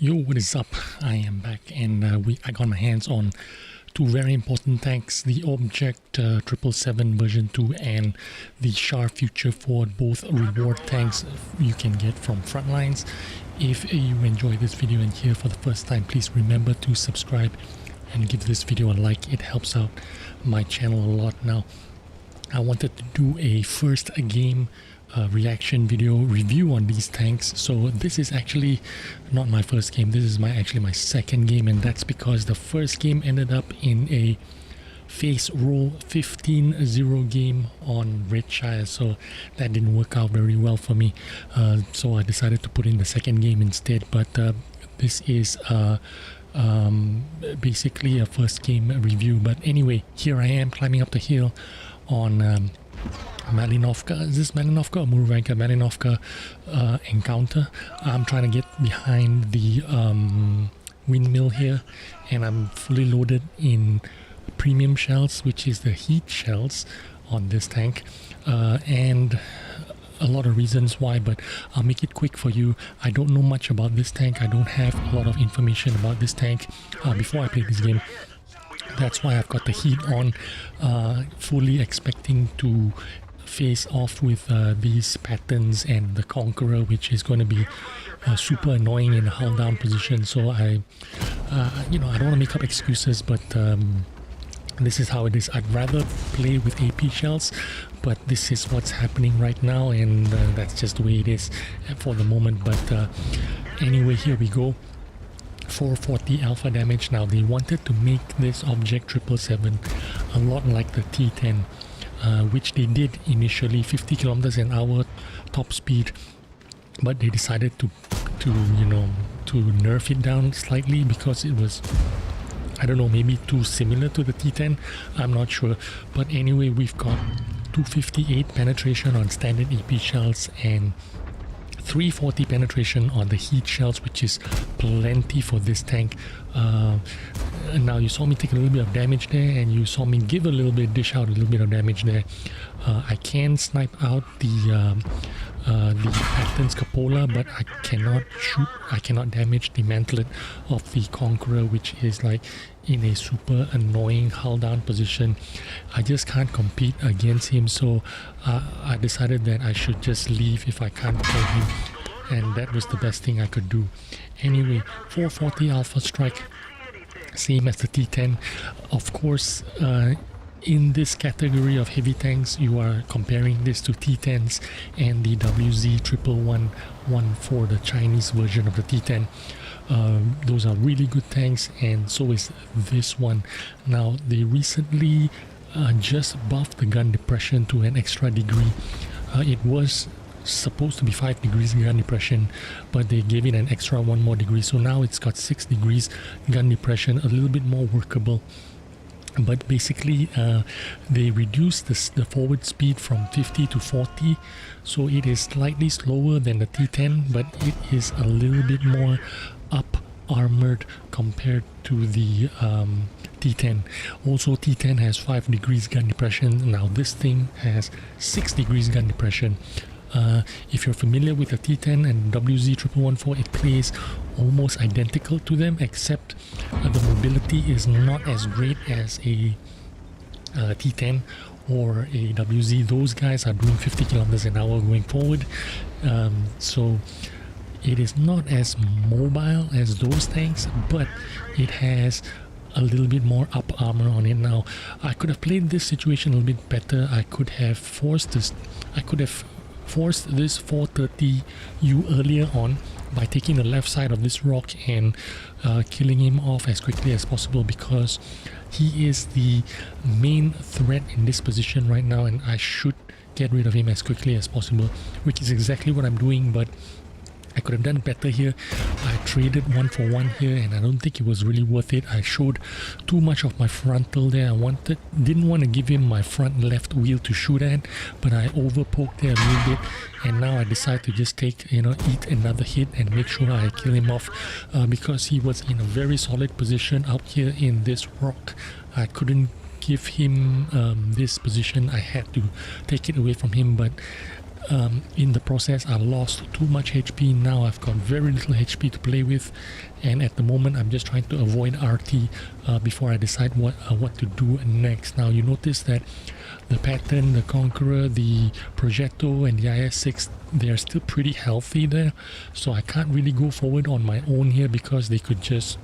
Yo, what is up? I am back, and I got my hands on two very important tanks, the Object 777 version 2 and the Char Futur for both reward tanks you can get from Frontlines. If you enjoy this video and here for the first time, please remember to subscribe and give this video a like. It helps out my channel a lot. Now, I wanted to do a first game reaction video review on these tanks. So this is actually not my first game, this is actually my second game, and that's because the first game ended up in a face roll 15-0 game on Redshire, so that didn't work out very well for me, so I decided to put in the second game instead. But this is basically a first game review. But anyway, here I am climbing up the hill on Malinovka. Is this Malinovka or Murvanka? Malinovka encounter. I'm trying to get behind the windmill here, and I'm fully loaded in premium shells, which is the heat shells on this tank, and a lot of reasons why, but I'll make it quick for you. I don't know much about this tank. I don't have a lot of information about this tank before I play this game. That's why I've got the heat on, fully expecting to face off with these patterns and the Conqueror, which is going to be super annoying in a hull down position. So I don't want to make up excuses, but this is how it is. I'd rather play with AP shells, but this is what's happening right now, and that's just the way it is for the moment. But anyway, here we go. 440 alpha damage. Now, they wanted to make this Object 777 a lot like the T10, which they did initially, 50 kilometers an hour top speed, but they decided to nerf it down slightly because it was, I don't know, maybe too similar to the T10. I'm not sure. But anyway, we've got 258 penetration on standard EP shells and 340 penetration on the heat shells, which is plenty for this tank. Now, you saw me take a little bit of damage there, and you saw me give a little bit, dish out a little bit of damage there. I can snipe out the Patton's cupola, but I cannot shoot, I cannot damage the mantlet of the Conqueror, which is like in a super annoying hull down position. I just can't compete against him, so I decided that I should just leave if I can't kill him, and that was the best thing I could do. Anyway, 440 alpha strike, same as the T10. Of course, in this category of heavy tanks, you are comparing this to T10s and the WZ1114, the Chinese version of the T10. Those are really good tanks, and so is this one. Now, they recently just buffed the gun depression to an extra degree. It was supposed to be 5 degrees gun depression, but they gave it an extra 1 more degree, so now it's got 6 degrees gun depression, a little bit more workable. But basically, they reduced the forward speed from 50 to 40, so it is slightly slower than the T10, but it is a little bit more up armored compared to the T10. Also, T10 has 5 degrees gun depression. Now this thing has 6 degrees gun depression. If you're familiar with the T10 and WZ1114, it plays almost identical to them, except the mobility is not as great as a T10 or a WZ. Those guys are doing 50 kilometers an hour going forward, so it is not as mobile as those tanks, but it has a little bit more up armor on it. Now, I could have played this situation a little bit better. I could have forced this 430U earlier on by taking the left side of this rock and killing him off as quickly as possible, because he is the main threat in this position right now, and I should get rid of him as quickly as possible, which is exactly what I'm doing. But I could have done better here. I traded 1 for 1 here, and I don't think it was really worth it. I showed too much of my frontal there. Didn't want to give him my front left wheel to shoot at, but I overpoked there a little bit, and now I decide to just eat another hit and make sure I kill him off, because he was in a very solid position out here in this rock. I couldn't give him this position. I had to take it away from him, but in the process I lost too much HP. Now I've got very little HP to play with, and at the moment I'm just trying to avoid RT before I decide what to do next. Now you notice that the Pattern, the Conqueror, the Progetto and the IS-6, they're still pretty healthy there, so I can't really go forward on my own here because they could just,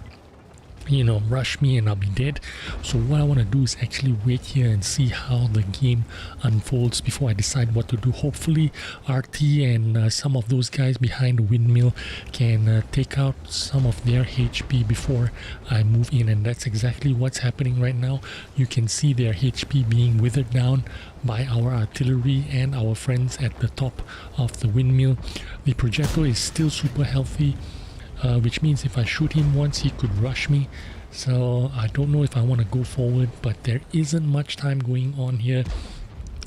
you know, rush me and I'll be dead. So what I want to do is actually wait here and see how the game unfolds before I decide what to do. Hopefully RT and some of those guys behind the windmill can take out some of their HP before I move in, and that's exactly what's happening right now. You can see their HP being withered down by our artillery and our friends at the top of the windmill. The Progetto is still super healthy, which means if I shoot him once he could rush me. So I don't know if I want to go forward, but there isn't much time going on here.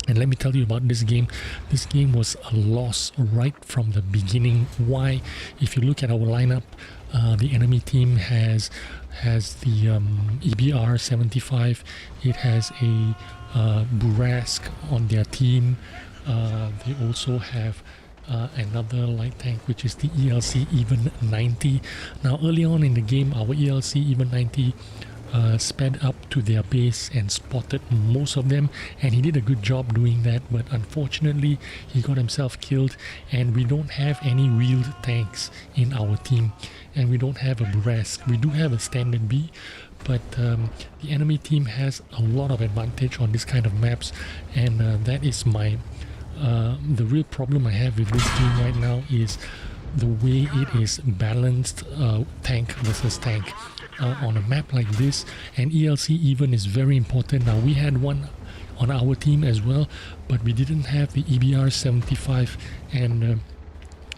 And let me tell you about this game. This game was a loss right from the beginning. Why? If you look at our lineup, the enemy team has the EBR 75. It has a Burask on their team. They also have another light tank, which is the ELC Even 90. Now early on in the game, our ELC Even 90 sped up to their base and spotted most of them, and he did a good job doing that, but unfortunately he got himself killed, and we don't have any wheeled tanks in our team, and we don't have a Burask. We do have a standard B, but the enemy team has a lot of advantage on this kind of maps, and that is the real problem I have with this game right now is the way it is balanced, tank versus tank. On a map like this, and ELC Even is very important. Now we had one on our team as well, but we didn't have the EBR 75, and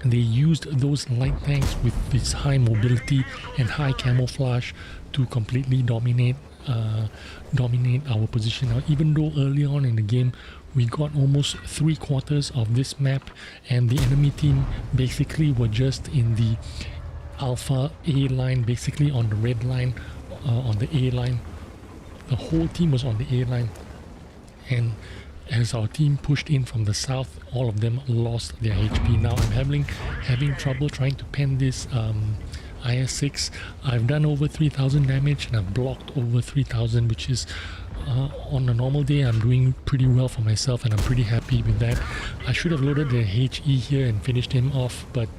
they used those light tanks with this high mobility and high camouflage to completely dominate our position. Now even though early on in the game we got almost 3/4 of this map, and the enemy team basically were just in the Alpha A line, basically on the red line, on the A line. The whole team was on the A line, and as our team pushed in from the south, all of them lost their HP. Now I'm having trouble trying to pen this IS-6. I've done over 3,000 damage and I've blocked over 3,000, which is on a normal day I'm doing pretty well for myself, and I'm pretty happy with that. I should have loaded the HE here and finished him off, but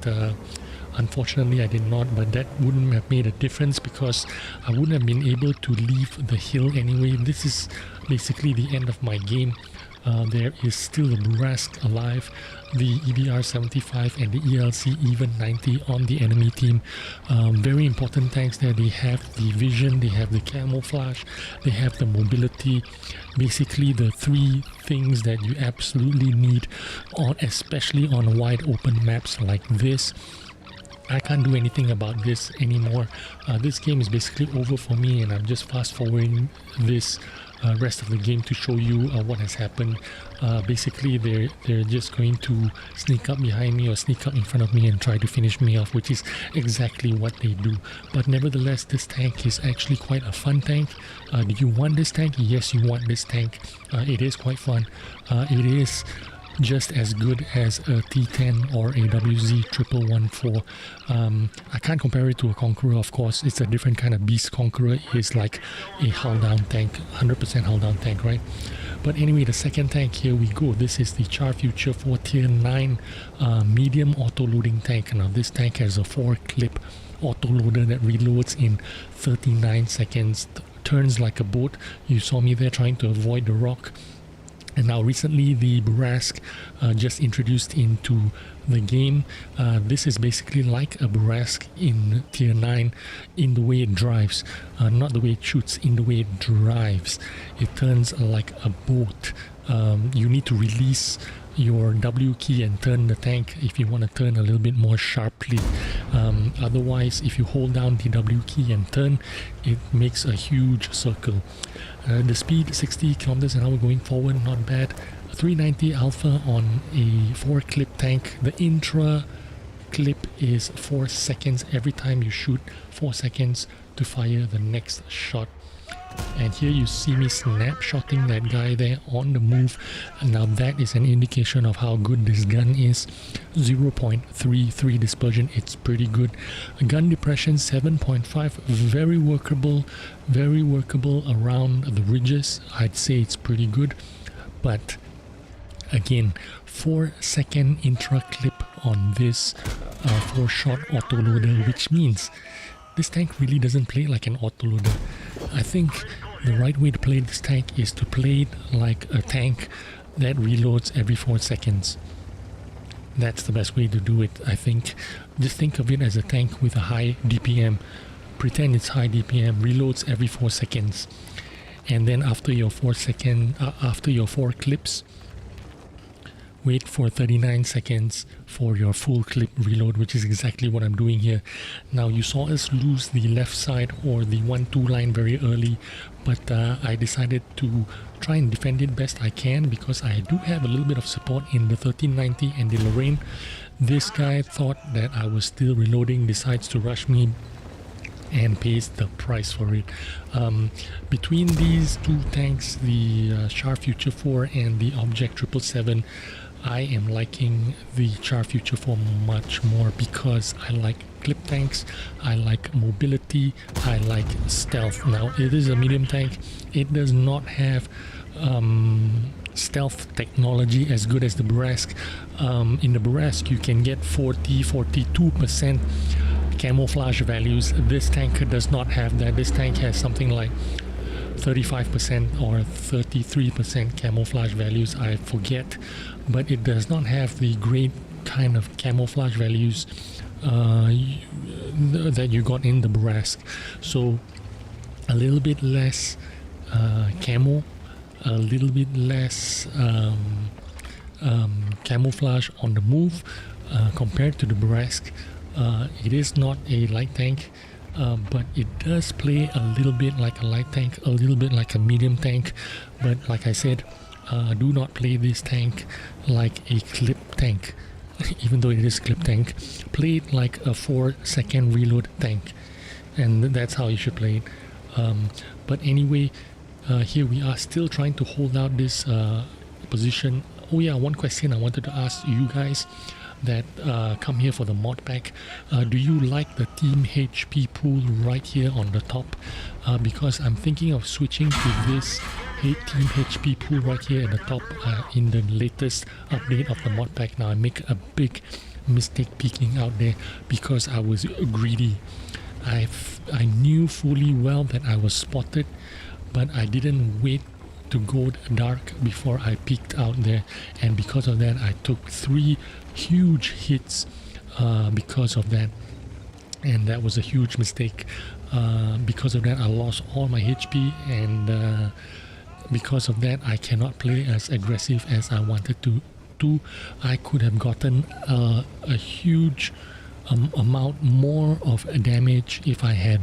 unfortunately I did not. But that wouldn't have made a difference because I wouldn't have been able to leave the hill anyway. This is basically the end of my game. There is still a Burask alive, the EBR 75 and the ELC Even 90 on the enemy team. Very important tanks there. They have the vision, they have the camouflage, they have the mobility. Basically the three things that you absolutely need, especially on wide open maps like this. I can't do anything about this anymore. This game is basically over for me, and I'm just fast forwarding this rest of the game to show you what has happened. Basically they're just going to sneak up behind me or sneak up in front of me and try to finish me off, which is exactly what they do. But nevertheless, this tank is actually quite a fun tank. Do you want this tank? Yes, you want this tank. It is quite fun. It is just as good as a T10 or a WZ1114. I can't compare it to a Conqueror, of course. It's a different kind of beast. Conqueror is like a hull down tank, 100% hull down tank, right? But anyway, the second tank, here we go. This is the Char Futur 4 Tier 9 medium auto-loading tank. Now this tank has a 4-clip auto-loader that reloads in 39 seconds, turns like a boat. You saw me there trying to avoid the rock. And now recently the Burask just introduced into the game. This is basically like a Burask in Tier 9 in the way it drives. Not the way it shoots, in the way it drives. It turns like a boat. You need to release your W key and turn the tank if you want to turn a little bit more sharply. Otherwise, if you hold down the W key and turn, it makes a huge circle. The speed 60 kilometers an hour going forward, not bad. 390 alpha on a 4-clip tank. The intra clip is 4 seconds every time you shoot, 4 seconds to fire the next shot. And here you see me snapshotting that guy there on the move. And now that is an indication of how good this gun is. 0.33 dispersion, it's pretty good. Gun depression 7.5, very workable around the ridges. I'd say it's pretty good. But again, 4-second intra clip on this 4-shot autoloader, which means this tank really doesn't play like an autoloader. I think the right way to play this tank is to play it like a tank that reloads every 4 seconds. That's the best way to do it, I think. Just think of it as a tank with a high DPM. Pretend it's high DPM, reloads every 4 seconds. And then after your 4 clips, wait for 39 seconds for your full clip reload, which is exactly what I'm doing here. Now you saw us lose the left side or the 1-2 line very early, but I decided to try and defend it best I can because I do have a little bit of support in the 1390 and the Lorraine. This guy thought that I was still reloading, decides to rush me and pays the price for it. Between these two tanks, the Char Futur 4 and the Object 777, I am liking the Char Futur 4 much more because I like clip tanks, I like mobility, I like stealth. Now it is a medium tank, it does not have stealth technology as good as the Brasque. In the Brasque you can get 42% camouflage values. This tank does not have that. This tank has something like 35% or 33% camouflage values, I forget, but it does not have the great kind of camouflage values that you got in the Brasque. So a little bit less camo, a little bit less camouflage on the move compared to the Brasque. It is not a light tank, but it does play a little bit like a light tank, a little bit like a medium tank. But like I said, do not play this tank like a clip tank. Even though it is clip tank, play it like a 4-second reload tank, and that's how you should play it. But anyway, here we are still trying to hold out this position. Oh yeah, one question I wanted to ask you guys that come here for the mod pack. Do you like the team HP pool right here on the top? Because I'm thinking of switching to this team HP pool right here at the top in the latest update of the mod pack. Now I make a big mistake peeking out there because I was greedy. I knew fully well that I was spotted, but I didn't wait to go dark before I peeked out there, and because of that I took 3 huge hits because of that, and that was a huge mistake. Because of that I lost all my HP, and because of that I cannot play as aggressive as I wanted to. I could have gotten a huge amount more of damage if I had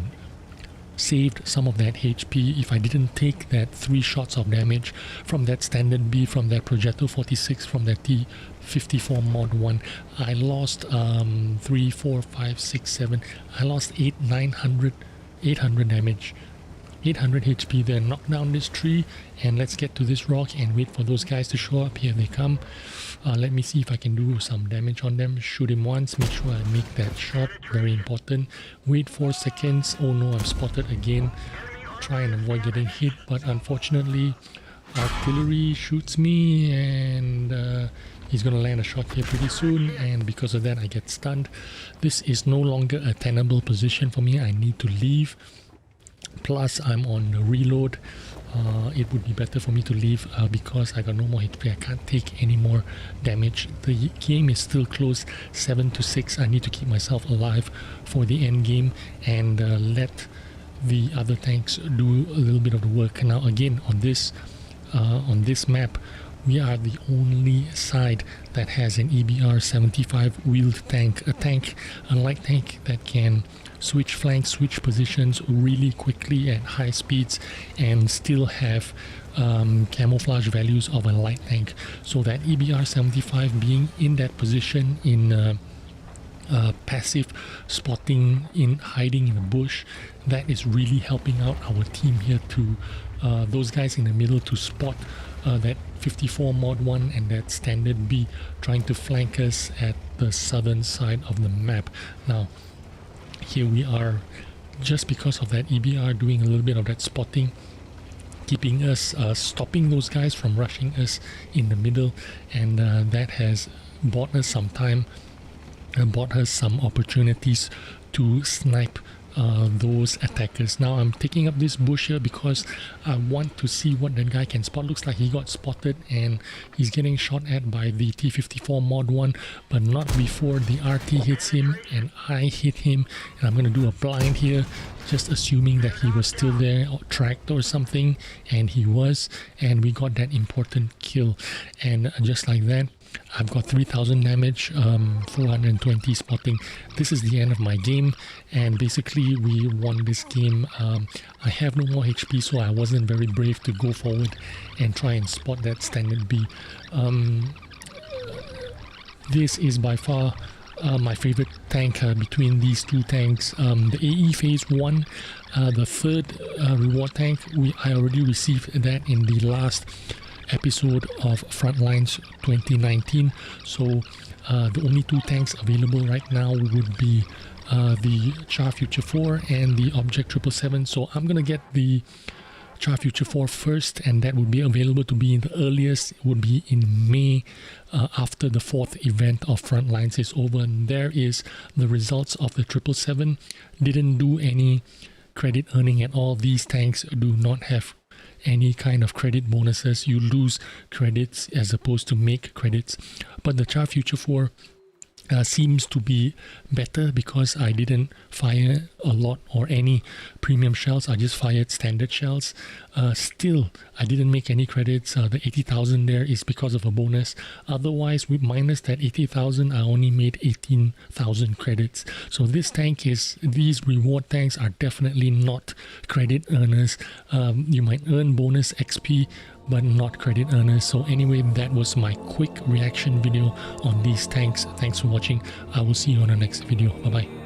saved some of that HP, if I didn't take that 3 shots of damage from that standard B, from that Projectile 46, from that T54 mod 1. I lost 3, 4, 5, 6, 7, I lost 800 damage, 800 HP there. Knock down this tree and let's get to this rock and wait for those guys to show up. Here they come. Let me see if I can do some damage on them. Shoot him once, make sure I make that shot, very important. Wait 4 seconds. Oh no, I'm spotted again. Try and avoid getting hit, but unfortunately artillery shoots me, and he's gonna land a shot here pretty soon, and because of that I get stunned. This is no longer a tenable position for me. I need to leave. Plus I'm on the reload. It would be better for me to leave because I got no more HP. I can't take any more damage. The game is still close, 7-6. I need to keep myself alive for the end game and let the other tanks do a little bit of the work. Now again, on this map, we are the only side that has an EBR 75 wheeled tank, a light tank that can switch flanks, switch positions really quickly at high speeds and still have camouflage values of a light tank. So that EBR 75 being in that position in passive spotting in hiding in the bush. That is really helping out our team here to those guys in the middle to spot that 54 mod 1 and that standard B trying to flank us at the southern side of the map. Now here we are, just because of that EBR doing a little bit of that spotting, keeping us stopping those guys from rushing us in the middle, and that has bought us some time and bought us some opportunities to snipe those attackers. Now I'm taking up this bush here because I want to see what that guy can spot. Looks like he got spotted and he's getting shot at by the T54 mod 1, but not before the RT hits him and I hit him, and I'm going to do a blind here, just assuming that he was still there or tracked or something, and he was, and we got that important kill. And just like that, I've got 3000 damage, 420 spotting. This is the end of my game, and basically we won this game. I have no more HP, so I wasn't very brave to go forward and try and spot that standard B. This is by far my favorite tank between these two tanks. The AE phase 1, the third reward tank, I already received that in the last episode of Frontlines 2019. So the only two tanks available right now would be the Char Futur 4 and the Object 777. So I'm gonna get the Char Futur 4 first, and that would be available to be in the earliest. It would be in May, after the 4th event of Frontlines is over. And there is the results of the 777. Didn't do any credit earning at all. These tanks do not have any kind of credit bonuses. You lose credits as opposed to make credits. But the Char Futur 4 seems to be better because I didn't fire a lot or any premium shells. I just fired standard shells. Still, I didn't make any credits. The 80,000 there is because of a bonus. Otherwise, with minus that 80,000, I only made 18,000 credits. So this tank these reward tanks are definitely not credit earners. You might earn bonus XP, but not credit earners. So anyway, that was my quick reaction video on these tanks. Thanks for watching. I will see you on the next video. Bye bye.